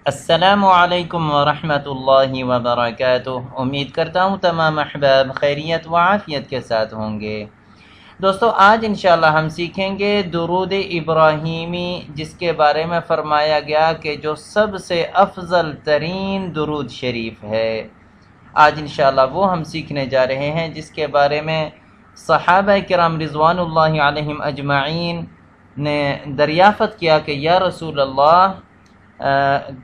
السلام علیکم ورحمۃ اللہ وبرکاتہ۔ امید کرتا ہوں تمام احباب خیریت و عافیت کے ساتھ ہوں گے۔ دوستو، آج انشاءاللہ ہم سیکھیں گے درود ابراہیمی، جس کے بارے میں فرمایا گیا کہ جو سب سے افضل ترین درود شریف ہے۔ آج انشاءاللہ وہ ہم سیکھنے جا رہے ہیں جس کے بارے میں صحابہ کرام رضوان اللہ علیہم اجمعین نے دریافت کیا کہ یا رسول اللہ،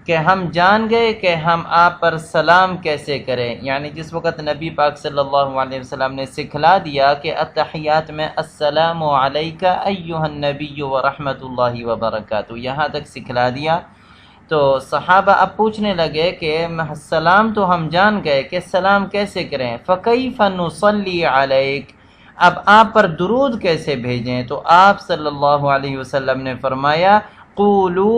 کہ ہم جان گئے کہ ہم آپ پر سلام کیسے کریں، یعنی جس وقت نبی پاک صلی اللہ علیہ وسلم نے سکھلا دیا کہ التحیات میں السلام علیک ایھا النبی ورحمۃ اللہ وبرکاتہ، یہاں تک سکھلا دیا، تو صحابہ اب پوچھنے لگے کہ سلام تو ہم جان گئے کہ سلام کیسے کریں، فکیف نصلی علیک، اب آپ پر درود کیسے بھیجیں؟ تو آپ صلی اللہ علیہ وسلم نے فرمایا قولو،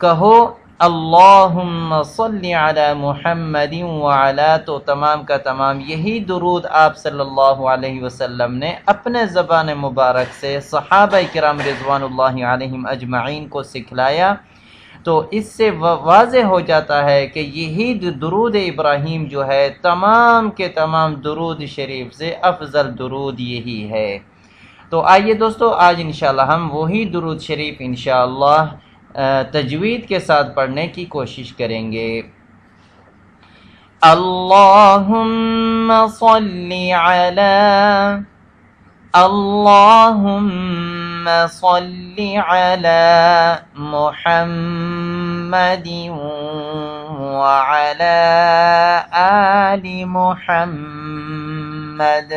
کہو اللہم صلی علی محمد وعلی، تو تمام کا تمام یہی درود آپ صلی اللہ علیہ وسلم نے اپنے زبان مبارک سے صحابہ کرام رضوان اللہ علیہم اجمعین کو سکھلایا۔ تو اس سے واضح ہو جاتا ہے کہ یہی درود ابراہیم جو ہے تمام کے تمام درود شریف سے افضل درود یہی ہے۔ تو آئیے دوستو، آج انشاءاللہ ہم وہی درود شریف انشاءاللہ تجوید کے ساتھ پڑھنے کی کوشش کریں گے۔ اللہم صلی علی، اللہم صلی علی محمد وعلی آل محمد،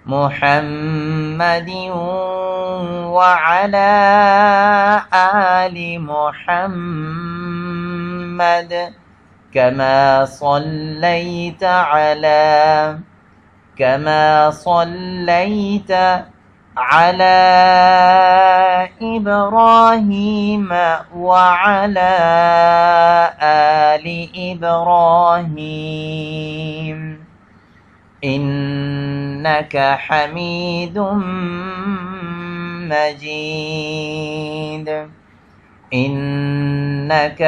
محمد وعلى آل محمد كما صليت على إبراهيم وعلى آل إبراهيم إنك حميد مجيد، إنك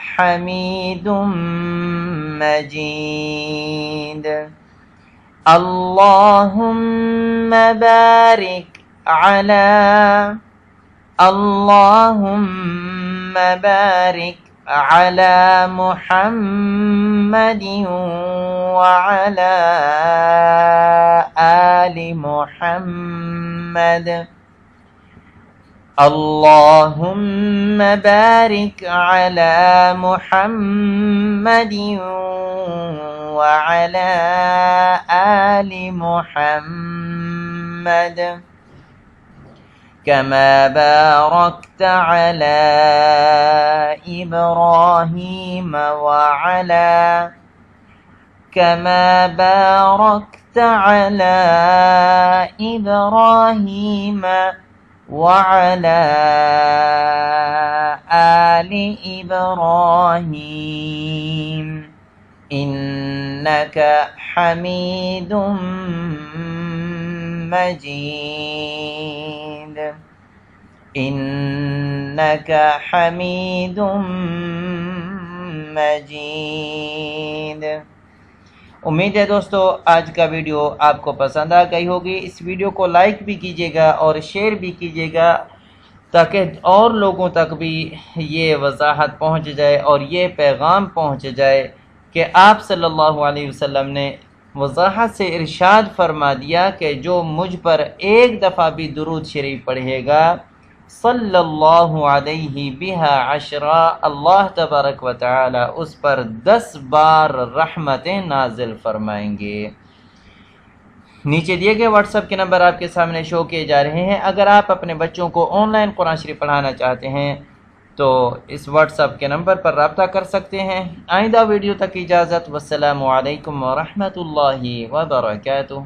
حميد مجيد۔ اللهم بارك على، اللهم بارك على محمد وعلى آل محمد، اللهم بارك على محمد وعلى آل محمد كما باركت على إبراهيم وعلى، كما باركت على إبراهيم وعلى آل إبراهيم إنك حميد مجيد، إنك حميد مجيد۔ امید ہے دوستو آج کا ویڈیو آپ کو پسند آ گئی ہوگی۔ اس ویڈیو کو لائک بھی کیجیے گا اور شیئر بھی کیجیے گا تاکہ اور لوگوں تک بھی یہ وضاحت پہنچ جائے اور یہ پیغام پہنچ جائے کہ آپ صلی اللہ علیہ وسلم نے وضاحت سے ارشاد فرما دیا کہ جو مجھ پر ایک دفعہ بھی درود شریف پڑھے گا صلی اللہ علیہ بہا عشرہ، اللہ تبارک و تعالی اس پر 10 بار رحمتیں نازل فرمائیں گے۔ نیچے دیے گئے واٹس ایپ کے نمبر آپ کے سامنے شو کیے جا رہے ہیں۔ اگر آپ اپنے بچوں کو آن لائن قرآن شریف پڑھانا چاہتے ہیں تو اس واٹس ایپ کے نمبر پر رابطہ کر سکتے ہیں۔ آئندہ ویڈیو تک اجازت، والسلام علیکم ورحمۃ اللہ وبرکاتہ۔